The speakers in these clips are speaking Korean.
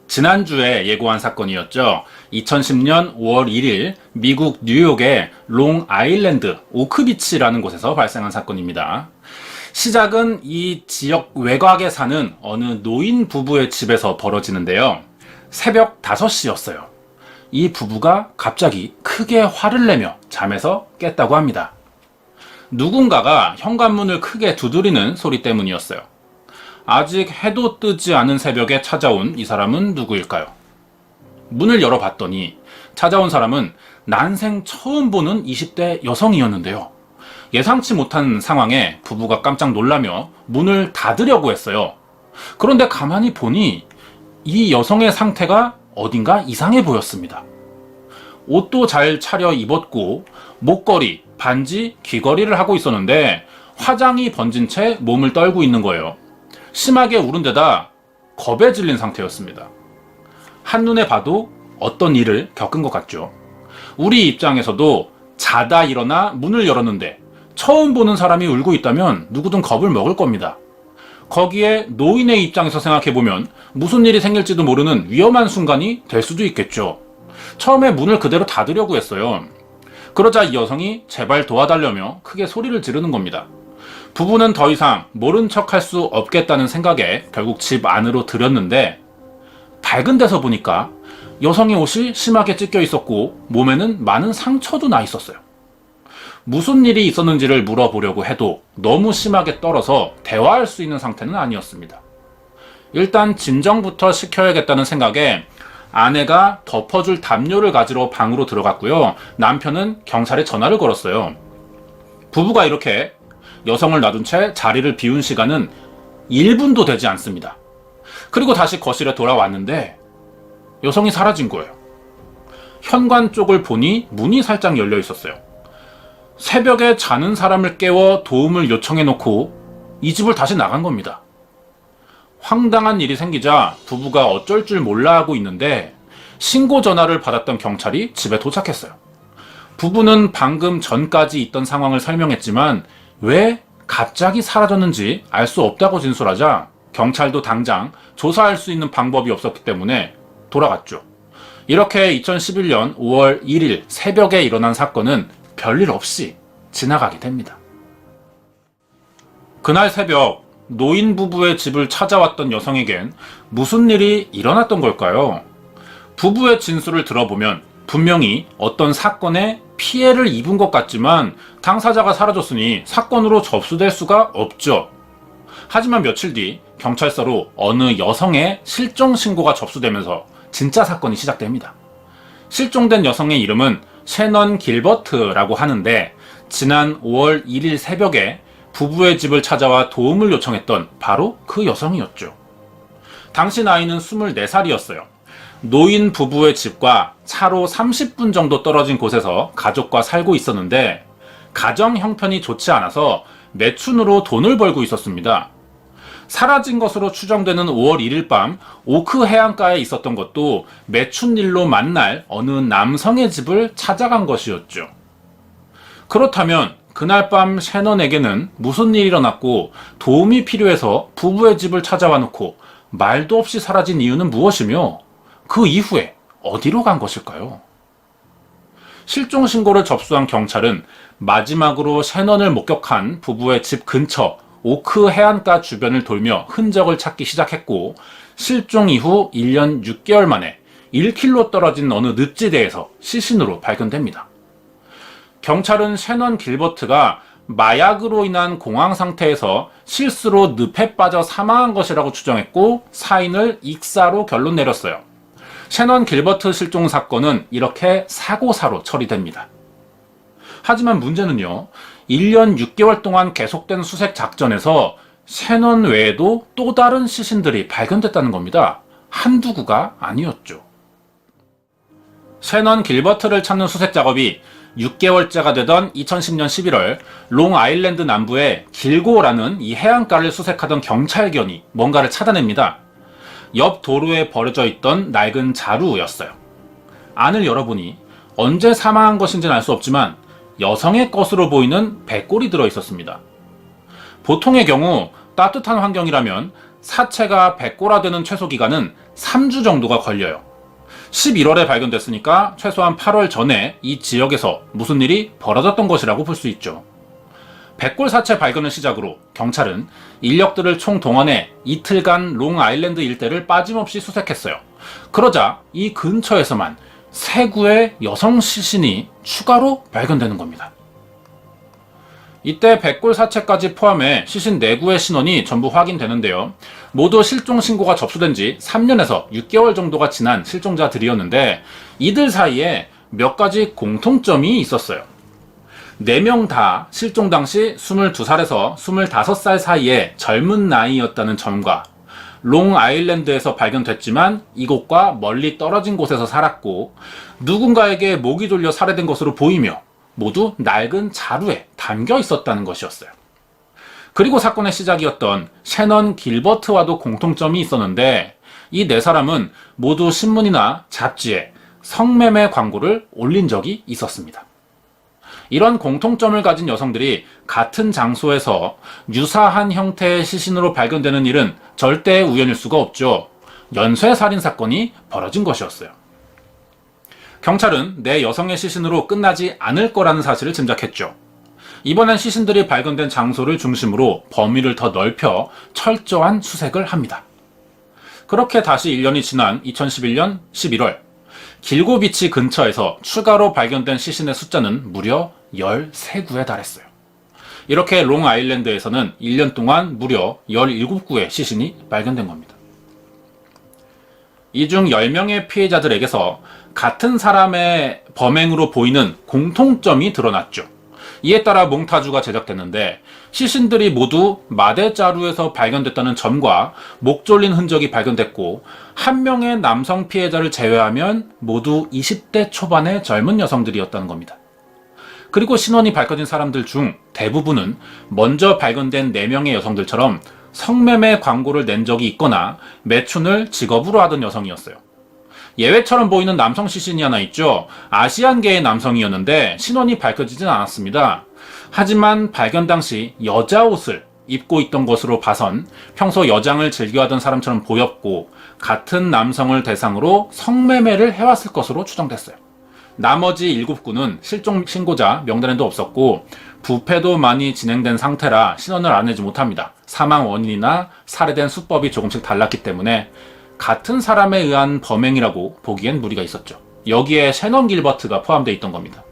지난주에 예고한 사건이었죠. 2010년 5월 1일 미국 뉴욕의 롱아일랜드 오크비치라는 곳에서 발생한 사건입니다. 시작은 이 지역 외곽에 사는 어느 노인 부부의 집에서 벌어지는데요. 새벽 5시였어요. 이 부부가 갑자기 크게 화를 내며 잠에서 깼다고 합니다. 누군가가 현관문을 크게 두드리는 소리 때문이었어요. 아직 해도 뜨지 않은 새벽에 찾아온 이 사람은 누구일까요? 문을 열어봤더니 찾아온 사람은 난생 처음 보는 20대 여성이었는데요. 예상치 못한 상황에 부부가 깜짝 놀라며 문을 닫으려고 했어요. 그런데 가만히 보니 이 여성의 상태가 어딘가 이상해 보였습니다. 옷도 잘 차려 입었고 목걸이, 반지, 귀걸이를 하고 있었는데 화장이 번진 채 몸을 떨고 있는 거예요. 심하게 울은 데다 겁에 질린 상태였습니다. 한눈에 봐도 어떤 일을 겪은 것 같죠. 우리 입장에서도 자다 일어나 문을 열었는데 처음 보는 사람이 울고 있다면 누구든 겁을 먹을 겁니다. 거기에 노인의 입장에서 생각해보면 무슨 일이 생길지도 모르는 위험한 순간이 될 수도 있겠죠. 처음에 문을 그대로 닫으려고 했어요. 그러자 이 여성이 제발 도와달라며 크게 소리를 지르는 겁니다. 부부는 더 이상 모른 척 할 수 없겠다는 생각에 결국 집 안으로 들였는데 밝은 데서 보니까 여성의 옷이 심하게 찢겨 있었고 몸에는 많은 상처도 나 있었어요. 무슨 일이 있었는지를 물어보려고 해도 너무 심하게 떨어서 대화할 수 있는 상태는 아니었습니다. 일단 진정부터 시켜야겠다는 생각에 아내가 덮어줄 담요를 가지러 방으로 들어갔고요. 남편은 경찰에 전화를 걸었어요. 부부가 이렇게 여성을 놔둔 채 자리를 비운 시간은 1분도 되지 않습니다. 그리고 다시 거실에 돌아왔는데 여성이 사라진 거예요. 현관 쪽을 보니 문이 살짝 열려 있었어요. 새벽에 자는 사람을 깨워 도움을 요청해놓고 이 집을 다시 나간 겁니다. 황당한 일이 생기자 부부가 어쩔 줄 몰라 하고 있는데 신고 전화를 받았던 경찰이 집에 도착했어요. 부부는 방금 전까지 있던 상황을 설명했지만 왜 갑자기 사라졌는지 알 수 없다고 진술하자 경찰도 당장 조사할 수 있는 방법이 없었기 때문에 돌아갔죠. 이렇게 2011년 5월 1일 새벽에 일어난 사건은 별일 없이 지나가게 됩니다. 그날 새벽 노인 부부의 집을 찾아왔던 여성에겐 무슨 일이 일어났던 걸까요? 부부의 진술을 들어보면 분명히 어떤 사건에 피해를 입은 것 같지만 당사자가 사라졌으니 사건으로 접수될 수가 없죠. 하지만 며칠 뒤 경찰서로 어느 여성의 실종 신고가 접수되면서 진짜 사건이 시작됩니다. 실종된 여성의 이름은 셰넌 길버트라고 하는데 지난 5월 1일 새벽에 부부의 집을 찾아와 도움을 요청했던 바로 그 여성이었죠. 당시 나이는 24살이었어요. 노인 부부의 집과 차로 30분 정도 떨어진 곳에서 가족과 살고 있었는데 가정 형편이 좋지 않아서 매춘으로 돈을 벌고 있었습니다. 사라진 것으로 추정되는 5월 1일 밤 오크 해안가에 있었던 것도 매춘일로 만날 어느 남성의 집을 찾아간 것이었죠. 그렇다면 그날 밤 셰넌에게는 무슨 일이 일어났고 도움이 필요해서 부부의 집을 찾아와 놓고 말도 없이 사라진 이유는 무엇이며 그 이후에 어디로 간 것일까요? 실종 신고를 접수한 경찰은 마지막으로 셰넌을 목격한 부부의 집 근처 오크 해안가 주변을 돌며 흔적을 찾기 시작했고 실종 이후 1년 6개월 만에 1km 떨어진 어느 늪지대에서 시신으로 발견됩니다. 경찰은 셰넌 길버트가 마약으로 인한 공황 상태에서 실수로 늪에 빠져 사망한 것이라고 추정했고 사인을 익사로 결론 내렸어요. 셰넌 길버트 실종 사건은 이렇게 사고사로 처리됩니다. 하지만 문제는요, 1년 6개월 동안 계속된 수색 작전에서 셰넌 외에도 또 다른 시신들이 발견됐다는 겁니다. 한두 구가 아니었죠. 셰넌 길버트를 찾는 수색 작업이 6개월째가 되던 2010년 11월 롱아일랜드 남부의 길고라는 이 해안가를 수색하던 경찰견이 뭔가를 찾아냅니다. 옆 도로에 버려져 있던 낡은 자루였어요. 안을 열어보니 언제 사망한 것인지는 알 수 없지만 여성의 것으로 보이는 백골이 들어 있었습니다. 보통의 경우 따뜻한 환경이라면 사체가 백골화되는 최소 기간은 3주 정도가 걸려요. 11월에 발견됐으니까 최소한 8월 전에 이 지역에서 무슨 일이 벌어졌던 것이라고 볼 수 있죠. 백골 사체 발견을 시작으로 경찰은 인력들을 총동원해 이틀간 롱아일랜드 일대를 빠짐없이 수색했어요. 그러자 이 근처에서만 3구의 여성 시신이 추가로 발견되는 겁니다. 이때 백골 사체까지 포함해 시신 4구의 신원이 전부 확인되는데요. 모두 실종 신고가 접수된 지 3년에서 6개월 정도가 지난 실종자들이었는데 이들 사이에 몇 가지 공통점이 있었어요. 4명 다 실종 당시 22살에서 25살 사이의 젊은 나이였다는 점과 롱아일랜드에서 발견됐지만 이곳과 멀리 떨어진 곳에서 살았고 누군가에게 목이 졸려 살해된 것으로 보이며 모두 낡은 자루에 담겨 있었다는 것이었어요. 그리고 사건의 시작이었던 셰넌 길버트와도 공통점이 있었는데 이 4사람은 모두 신문이나 잡지에 성매매 광고를 올린 적이 있었습니다. 이런 공통점을 가진 여성들이 같은 장소에서 유사한 형태의 시신으로 발견되는 일은 절대 우연일 수가 없죠. 연쇄살인 사건이 벌어진 것이었어요. 경찰은 4여성의 시신으로 끝나지 않을 거라는 사실을 짐작했죠. 이번엔 시신들이 발견된 장소를 중심으로 범위를 더 넓혀 철저한 수색을 합니다. 그렇게 다시 1년이 지난 2011년 11월 길고비치 근처에서 추가로 발견된 시신의 숫자는 무려 13구에 달했어요. 이렇게 롱아일랜드에서는 1년 동안 무려 17구의 시신이 발견된 겁니다. 이 중 10명의 피해자들에게서 같은 사람의 범행으로 보이는 공통점이 드러났죠. 이에 따라 몽타주가 제작됐는데 시신들이 모두 마대자루에서 발견됐다는 점과 목 졸린 흔적이 발견됐고 한 명의 남성 피해자를 제외하면 모두 20대 초반의 젊은 여성들이었다는 겁니다. 그리고 신원이 밝혀진 사람들 중 대부분은 먼저 발견된 4명의 여성들처럼 성매매 광고를 낸 적이 있거나 매춘을 직업으로 하던 여성이었어요. 예외처럼 보이는 남성 시신이 하나 있죠. 아시안계의 남성이었는데 신원이 밝혀지진 않았습니다. 하지만 발견 당시 여자 옷을 입고 있던 것으로 봐선 평소 여장을 즐겨하던 사람처럼 보였고 같은 남성을 대상으로 성매매를 해왔을 것으로 추정됐어요. 나머지 7구는 실종 신고자 명단에도 없었고 부패도 많이 진행된 상태라 신원을 알아내지 못합니다. 사망 원인이나 살해된 수법이 조금씩 달랐기 때문에 같은 사람에 의한 범행이라고 보기엔 무리가 있었죠. 여기에 셰넌 길버트가 포함되어 있던 겁니다.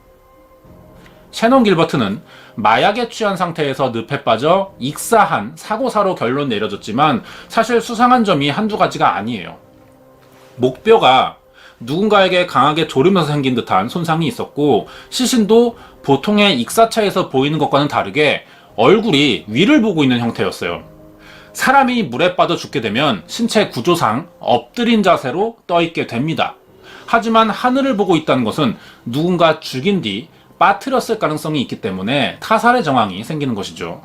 셰넌 길버트는 마약에 취한 상태에서 늪에 빠져 익사한 사고사로 결론 내려졌지만 사실 수상한 점이 한두 가지가 아니에요. 목뼈가 누군가에게 강하게 조르면서 생긴 듯한 손상이 있었고 시신도 보통의 익사차에서 보이는 것과는 다르게 얼굴이 위를 보고 있는 형태였어요. 사람이 물에 빠져 죽게 되면 신체 구조상 엎드린 자세로 떠있게 됩니다. 하지만 하늘을 보고 있다는 것은 누군가 죽인 뒤 빠뜨렸을 가능성이 있기 때문에 타살의 정황이 생기는 것이죠.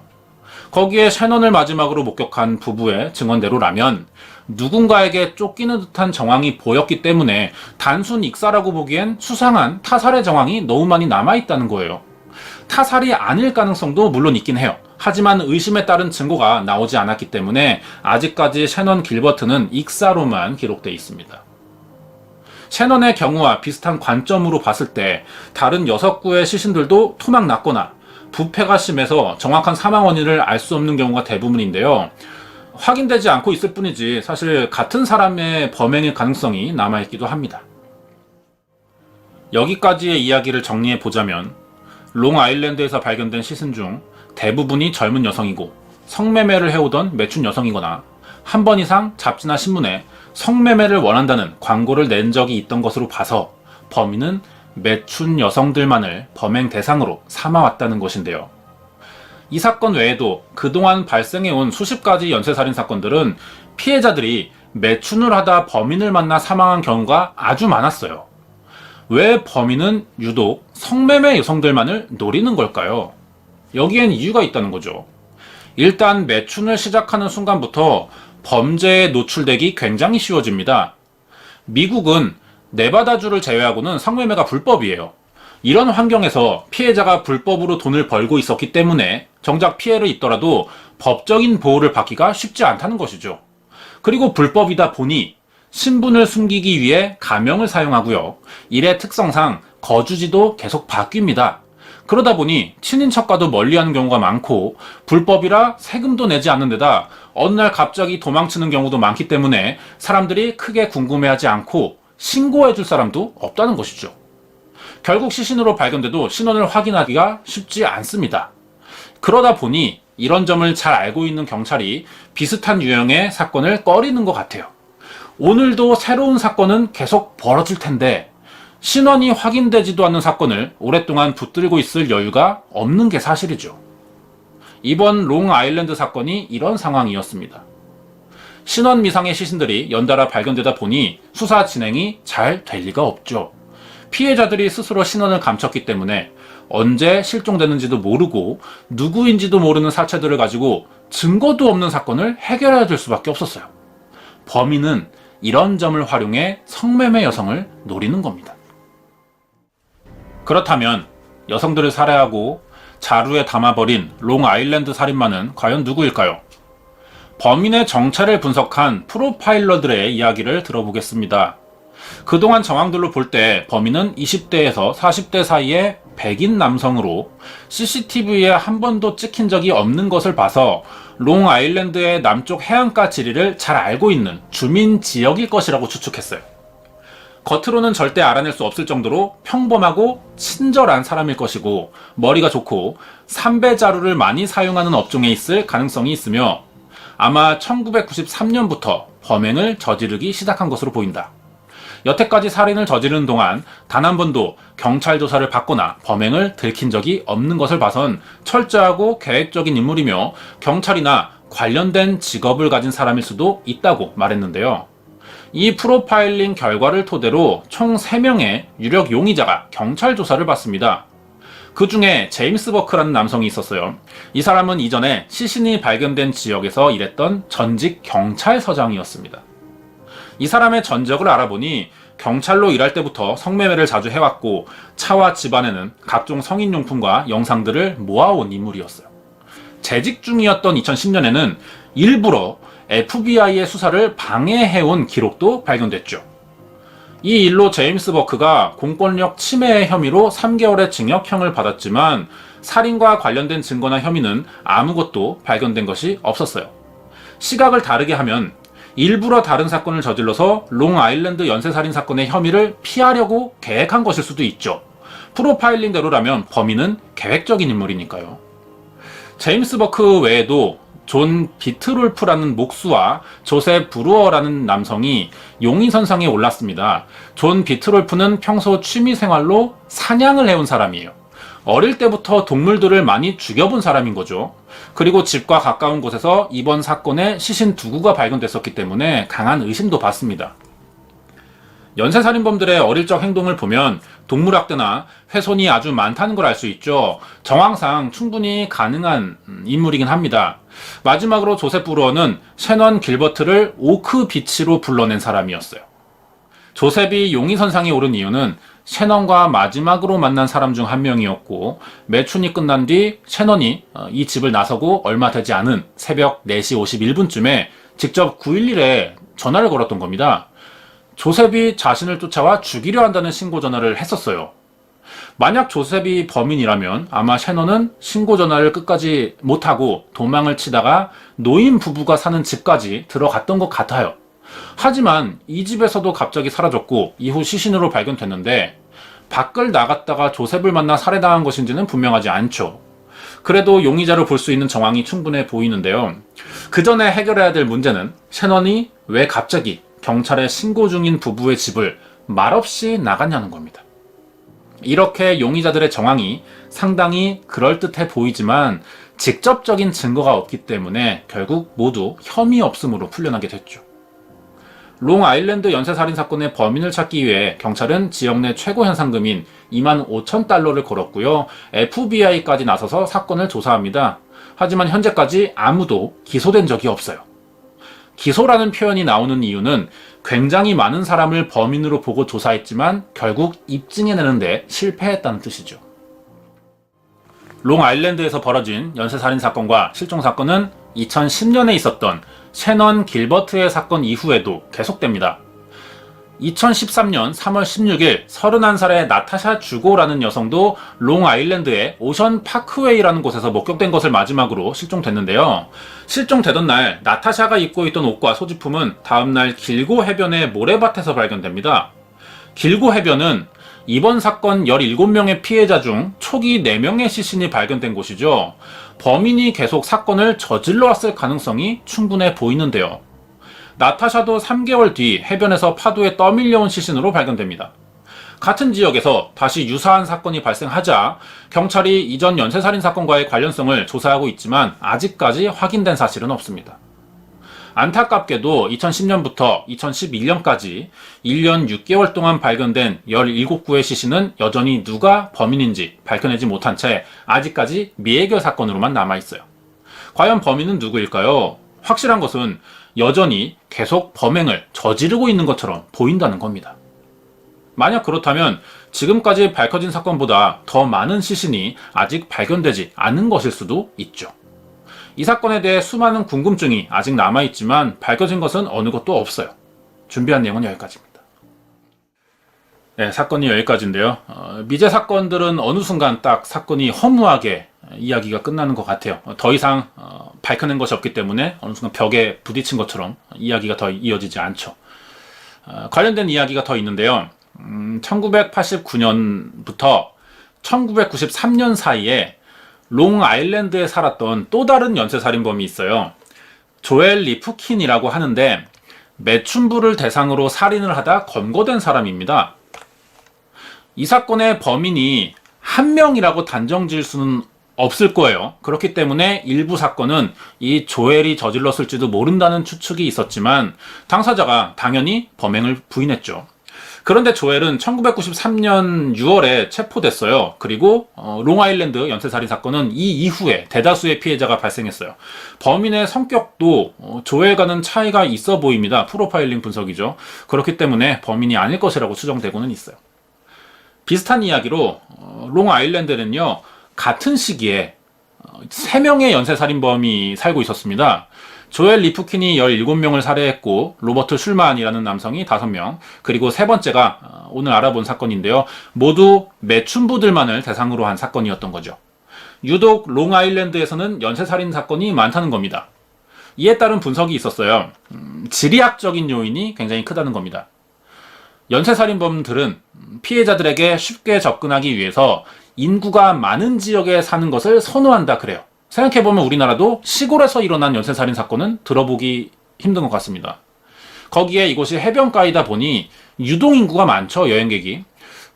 거기에 셰넌을 마지막으로 목격한 부부의 증언대로라면 누군가에게 쫓기는 듯한 정황이 보였기 때문에 단순 익사라고 보기엔 수상한 타살의 정황이 너무 많이 남아있다는 거예요. 타살이 아닐 가능성도 물론 있긴 해요. 하지만 의심에 따른 증거가 나오지 않았기 때문에 아직까지 셰넌 길버트는 익사로만 기록되어 있습니다. 셰넌의 경우와 비슷한 관점으로 봤을 때 다른 6구의 시신들도 토막 났거나 부패가 심해서 정확한 사망 원인을 알 수 없는 경우가 대부분인데요. 확인되지 않고 있을 뿐이지 사실 같은 사람의 범행의 가능성이 남아있기도 합니다. 여기까지의 이야기를 정리해 보자면 롱아일랜드에서 발견된 시신 중 대부분이 젊은 여성이고 성매매를 해오던 매춘 여성이거나 한 번 이상 잡지나 신문에 성매매를 원한다는 광고를 낸 적이 있던 것으로 봐서 범인은 매춘 여성들만을 범행 대상으로 삼아왔다는 것인데요. 이 사건 외에도 그동안 발생해온 수십 가지 연쇄살인 사건들은 피해자들이 매춘을 하다 범인을 만나 사망한 경우가 아주 많았어요. 왜 범인은 유독 성매매 여성들만을 노리는 걸까요? 여기엔 이유가 있다는 거죠. 일단 매춘을 시작하는 순간부터 범죄에 노출되기 굉장히 쉬워집니다. 미국은 네바다주를 제외하고는 성매매가 불법이에요. 이런 환경에서 피해자가 불법으로 돈을 벌고 있었기 때문에 정작 피해를 입더라도 법적인 보호를 받기가 쉽지 않다는 것이죠. 그리고 불법이다 보니 신분을 숨기기 위해 가명을 사용하고요. 일의 특성상 거주지도 계속 바뀝니다. 그러다 보니 친인척과도 멀리하는 경우가 많고 불법이라 세금도 내지 않는 데다 어느 날 갑자기 도망치는 경우도 많기 때문에 사람들이 크게 궁금해하지 않고 신고해줄 사람도 없다는 것이죠. 결국 시신으로 발견돼도 신원을 확인하기가 쉽지 않습니다. 그러다 보니 이런 점을 잘 알고 있는 경찰이 비슷한 유형의 사건을 꺼리는 것 같아요. 오늘도 새로운 사건은 계속 벌어질 텐데 신원이 확인되지도 않는 사건을 오랫동안 붙들고 있을 여유가 없는 게 사실이죠. 이번 롱아일랜드 사건이 이런 상황이었습니다. 신원 미상의 시신들이 연달아 발견되다 보니 수사 진행이 잘 될 리가 없죠. 피해자들이 스스로 신원을 감췄기 때문에 언제 실종되는지도 모르고 누구인지도 모르는 사체들을 가지고 증거도 없는 사건을 해결해야 될 수밖에 없었어요. 범인은 이런 점을 활용해 성매매 여성을 노리는 겁니다. 그렇다면 여성들을 살해하고 자루에 담아버린 롱아일랜드 살인마는 과연 누구일까요? 범인의 정체를 분석한 프로파일러들의 이야기를 들어보겠습니다. 그동안 정황들로 볼 때 범인은 20대에서 40대 사이의 백인 남성으로 CCTV에 한 번도 찍힌 적이 없는 것을 봐서 롱아일랜드의 남쪽 해안가 지리를 잘 알고 있는 주민 지역일 것이라고 추측했어요. 겉으로는 절대 알아낼 수 없을 정도로 평범하고 친절한 사람일 것이고 머리가 좋고 삼배 자루를 많이 사용하는 업종에 있을 가능성이 있으며 아마 1993년부터 범행을 저지르기 시작한 것으로 보인다. 여태까지 살인을 저지르는 동안 단 한 번도 경찰 조사를 받거나 범행을 들킨 적이 없는 것을 봐선 철저하고 계획적인 인물이며 경찰이나 관련된 직업을 가진 사람일 수도 있다고 말했는데요. 이 프로파일링 결과를 토대로 총 3명의 유력 용의자가 경찰 조사를 받습니다. 그 중에 제임스 버크라는 남성이 있었어요. 이 사람은 이전에 시신이 발견된 지역에서 일했던 전직 경찰서장이었습니다. 이 사람의 전적을 알아보니 경찰로 일할 때부터 성매매를 자주 해왔고 차와 집안에는 각종 성인용품과 영상들을 모아온 인물이었어요. 재직 중이었던 2010년에는 일부러 FBI의 수사를 방해해온 기록도 발견됐죠. 이 일로 제임스 버크가 공권력 침해 혐의로 3개월의 징역형을 받았지만 살인과 관련된 증거나 혐의는 아무것도 발견된 것이 없었어요. 시각을 다르게 하면 일부러 다른 사건을 저질러서 롱아일랜드 연쇄살인 사건의 혐의를 피하려고 계획한 것일 수도 있죠. 프로파일링대로라면 범인은 계획적인 인물이니까요. 제임스 버크 외에도 존 비트롤프라는 목수와 조셉 브루어라는 남성이 용의선상에 올랐습니다. 존 비트롤프는 평소 취미생활로 사냥을 해온 사람이에요. 어릴 때부터 동물들을 많이 죽여본 사람인 거죠. 그리고 집과 가까운 곳에서 이번 사건에 시신 2구가 발견됐었기 때문에 강한 의심도 받습니다. 연쇄살인범들의 어릴 적 행동을 보면 동물학대나 훼손이 아주 많다는 걸 알 수 있죠. 정황상 충분히 가능한 인물이긴 합니다. 마지막으로 조셉 브루어는 셰넌 길버트를 오크 비치로 불러낸 사람이었어요. 조셉이 용의선상에 오른 이유는 셰넌과 마지막으로 만난 사람 중 한 명이었고 매춘이 끝난 뒤 셰넌이 이 집을 나서고 얼마 되지 않은 새벽 4시 51분쯤에 직접 911에 전화를 걸었던 겁니다. 조셉이 자신을 쫓아와 죽이려 한다는 신고 전화를 했었어요. 만약 조셉이 범인이라면 아마 셰넌은 신고 전화를 끝까지 못하고 도망을 치다가 노인 부부가 사는 집까지 들어갔던 것 같아요. 하지만 이 집에서도 갑자기 사라졌고 이후 시신으로 발견됐는데 밖을 나갔다가 조셉을 만나 살해당한 것인지는 분명하지 않죠. 그래도 용의자로 볼 수 있는 정황이 충분해 보이는데요. 그 전에 해결해야 될 문제는 셰넌이 왜 갑자기 경찰에 신고 중인 부부의 집을 말없이 나갔냐는 겁니다. 이렇게 용의자들의 정황이 상당히 그럴듯해 보이지만 직접적인 증거가 없기 때문에 결국 모두 혐의 없음으로 풀려나게 됐죠. 롱아일랜드 연쇄살인 사건의 범인을 찾기 위해 경찰은 지역 내 최고 현상금인 25,000달러를 걸었고요. FBI까지 나서서 사건을 조사합니다. 하지만 현재까지 아무도 기소된 적이 없어요. 기소라는 표현이 나오는 이유는 굉장히 많은 사람을 범인으로 보고 조사했지만 결국 입증해내는데 실패했다는 뜻이죠. 롱아일랜드에서 벌어진 연쇄살인 사건과 실종 사건은 2010년에 있었던 셰넌 길버트의 사건 이후에도 계속됩니다. 2013년 3월 16일 31살의 나타샤 주고라는 여성도 롱아일랜드의 오션 파크웨이라는 곳에서 목격된 것을 마지막으로 실종됐는데요. 실종되던 날 나타샤가 입고 있던 옷과 소지품은 다음날 길고 해변의 모래밭에서 발견됩니다. 길고 해변은 이번 사건 17명의 피해자 중 초기 4명의 시신이 발견된 곳이죠. 범인이 계속 사건을 저질러 왔을 가능성이 충분해 보이는데요. 나타샤도 3개월 뒤 해변에서 파도에 떠밀려온 시신으로 발견됩니다. 같은 지역에서 다시 유사한 사건이 발생하자 경찰이 이전 연쇄살인 사건과의 관련성을 조사하고 있지만 아직까지 확인된 사실은 없습니다. 안타깝게도 2010년부터 2011년까지 1년 6개월 동안 발견된 17구의 시신은 여전히 누가 범인인지 밝혀내지 못한 채 아직까지 미해결 사건으로만 남아있어요. 과연 범인은 누구일까요? 확실한 것은 여전히 계속 범행을 저지르고 있는 것처럼 보인다는 겁니다. 만약 그렇다면 지금까지 밝혀진 사건보다 더 많은 시신이 아직 발견되지 않은 것일 수도 있죠. 이 사건에 대해 수많은 궁금증이 아직 남아있지만 밝혀진 것은 어느 것도 없어요. 준비한 내용은 여기까지입니다. 네, 사건이 여기까지인데요. 미제 사건들은 어느 순간 딱 사건이 허무하게 이야기가 끝나는 것 같아요. 더 이상 밝혀낸 것이 없기 때문에 어느 순간 벽에 부딪힌 것처럼 이야기가 더 이어지지 않죠. 관련된 이야기가 더 있는데요. 1989년부터 1993년 사이에 롱아일랜드에 살았던 또 다른 연쇄살인범이 있어요. 조엘 리프킨이라고 하는데 매춘부를 대상으로 살인을 하다 검거된 사람입니다. 이 사건의 범인이 한 명이라고 단정 지을 수는 없을 거예요. 그렇기 때문에 일부 사건은 이 조엘이 저질렀을지도 모른다는 추측이 있었지만 당사자가 당연히 범행을 부인했죠. 그런데 조엘은 1993년 6월에 체포됐어요. 그리고 롱아일랜드 연쇄살인 사건은 이 이후에 대다수의 피해자가 발생했어요. 범인의 성격도 조엘과는 차이가 있어 보입니다. 프로파일링 분석이죠. 그렇기 때문에 범인이 아닐 것이라고 추정되고는 있어요. 비슷한 이야기로 롱아일랜드는요, 같은 시기에 3명의 연쇄살인범이 살고 있었습니다. 조엘 리프킨이 17명을 살해했고 로버트 슐만이라는 남성이 5명, 그리고 세 번째가 오늘 알아본 사건인데요. 모두 매춘부들만을 대상으로 한 사건이었던 거죠. 유독 롱아일랜드에서는 연쇄살인 사건이 많다는 겁니다. 이에 따른 분석이 있었어요. 지리학적인 요인이 굉장히 크다는 겁니다. 연쇄살인범들은 피해자들에게 쉽게 접근하기 위해서 인구가 많은 지역에 사는 것을 선호한다 그래요. 생각해보면 우리나라도 시골에서 일어난 연쇄살인 사건은 들어보기 힘든 것 같습니다. 거기에 이곳이 해변가이다 보니 유동인구가 많죠, 여행객이.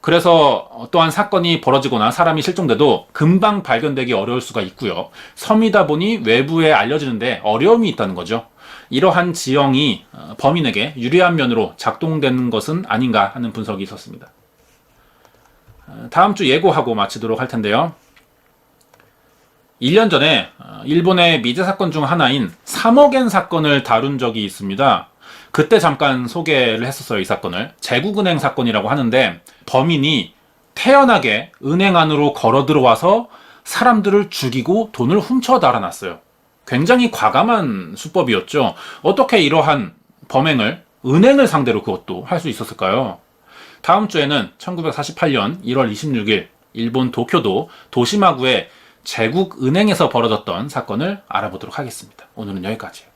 그래서 어떠한 사건이 벌어지거나 사람이 실종돼도 금방 발견되기 어려울 수가 있고요. 섬이다 보니 외부에 알려지는데 어려움이 있다는 거죠. 이러한 지형이 범인에게 유리한 면으로 작동되는 것은 아닌가 하는 분석이 있었습니다. 다음 주 예고하고 마치도록 할 텐데요. 1년 전에 일본의 미제 사건 중 하나인 3억엔 사건을 다룬 적이 있습니다. 그때 잠깐 소개를 했었어요, 이 사건을. 제국은행 사건이라고 하는데 범인이 태연하게 은행 안으로 걸어 들어와서 사람들을 죽이고 돈을 훔쳐 달아났어요. 굉장히 과감한 수법이었죠. 어떻게 이러한 범행을 은행을 상대로 그것도 할 수 있었을까요? 다음 주에는 1948년 1월 26일 일본 도쿄도 도시마구의 제국은행에서 벌어졌던 사건을 알아보도록 하겠습니다. 오늘은 여기까지예요.